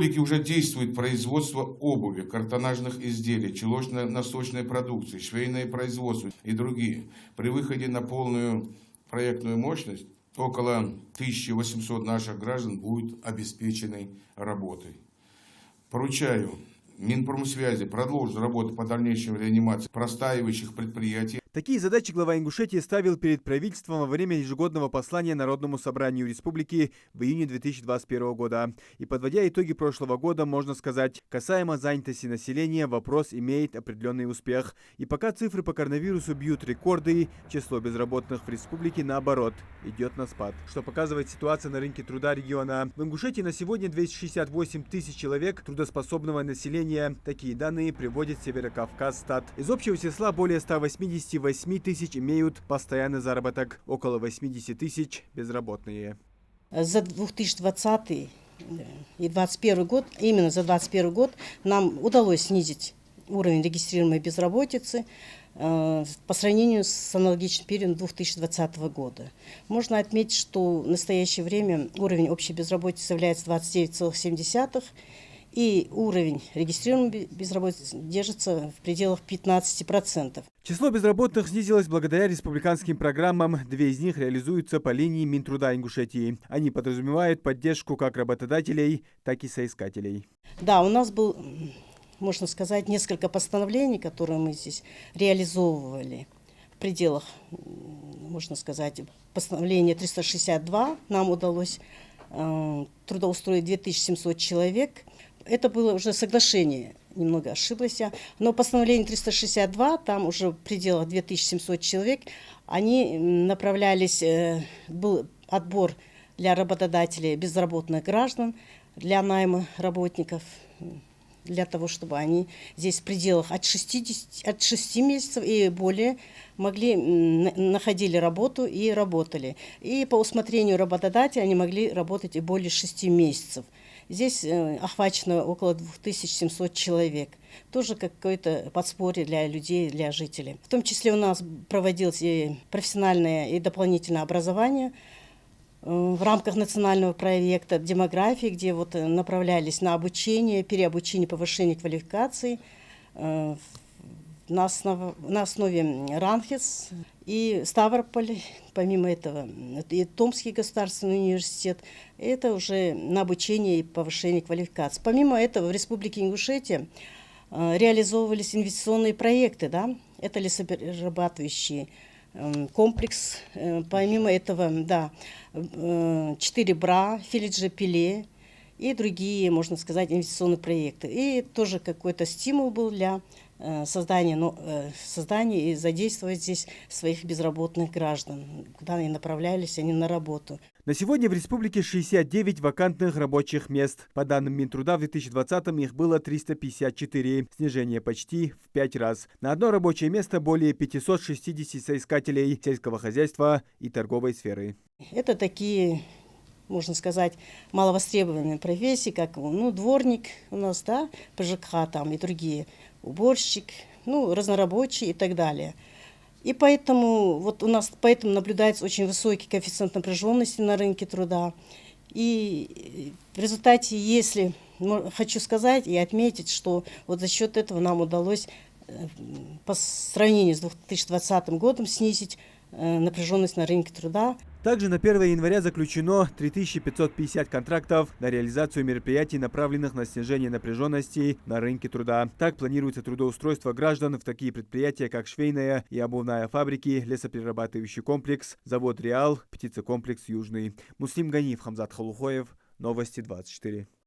республике уже действует производство обуви, картонажных изделий, чулочно-носочной продукции, швейное производство и другие. При выходе на полную проектную мощность около 1800 наших граждан будет обеспеченной работой. Поручаю Минпромсвязи продолжить работу по дальнейшей реанимации простаивающих предприятий. Такие задачи глава Ингушетии ставил перед правительством во время ежегодного послания Народному собранию республики в июне 2021 года. И подводя итоги прошлого года, можно сказать, касаемо занятости населения, вопрос имеет определенный успех. И пока цифры по коронавирусу бьют рекорды, число безработных в республике, наоборот, идет на спад. Что показывает ситуация на рынке труда региона. В Ингушетии на сегодня 268 тысяч человек трудоспособного населения. Такие данные приводит Северокавказстат. Из общего числа более 188 тысяч имеют постоянный заработок, около 80 тысяч безработные. За 2020 и 2021 год, именно за 2021 год, нам удалось снизить уровень регистрируемой безработицы по сравнению с аналогичным периодом 2020 года. Можно отметить, что в настоящее время уровень общей безработицы является 29,7%. И уровень регистрируемой безработицы держится в пределах 15%. Число безработных снизилось благодаря республиканским программам. Две из них реализуются по линии Минтруда Ингушетии. Они подразумевают поддержку как работодателей, так и соискателей. Да, у нас был, можно сказать, несколько постановлений, которые мы здесь реализовывали в пределах, можно сказать, постановление 362. Нам удалось трудоустроить 2700 человек. Это было уже соглашение, немного ошиблась я, но постановление 362, там уже в пределах 2700 человек, они направлялись, был отбор для работодателей безработных граждан, для найма работников, для того, чтобы они здесь в пределах от 6 месяцев и более находили работу и работали. И по усмотрению работодателя они могли работать и более 6 месяцев. Здесь охвачено около 2700 человек. Тоже какое-то подспорье для людей, для жителей. В том числе у нас проводилось и профессиональное и дополнительное образование в рамках национального проекта демографии, где вот направлялись на обучение, переобучение, повышение квалификации на основе РАНХИС и Ставрополь, помимо этого, и Томский государственный университет. Это уже на обучение и повышение квалификации. Помимо этого, в Республике Ингушетия реализовывались инвестиционные проекты, да? Это лесоперерабатывающий комплекс. Помимо этого, да, 4 БРА, Филиджи Пиле и другие, можно сказать, инвестиционные проекты. И тоже какой-то стимул был для создания и задействовать здесь своих безработных граждан, куда они направлялись, они на работу. На сегодня в республике 69 вакантных рабочих мест. По данным Минтруда, в 2020-м их было 354, снижение почти в 5 раз. На одно рабочее место более 560 соискателей сельского хозяйства и торговой сферы. Это такие, можно сказать, маловостребованные профессии, как дворник у нас, да, ПЖК там и другие, уборщик, разнорабочий и так далее. И поэтому вот у нас наблюдается очень высокий коэффициент напряженности на рынке труда. И в результате, хочу сказать и отметить, что вот за счет этого нам удалось по сравнению с 2020 годом снизить напряженность на рынке труда. Также на 1 января заключено 3550 контрактов на реализацию мероприятий, направленных на снижение напряженности на рынке труда. Так планируется трудоустройство граждан в такие предприятия, как швейная и обувная фабрики, лесоперерабатывающий комплекс, завод «Реал», птицекомплекс «Южный». Муслим Ганиев, Хамзат Халухоев, Новости 24.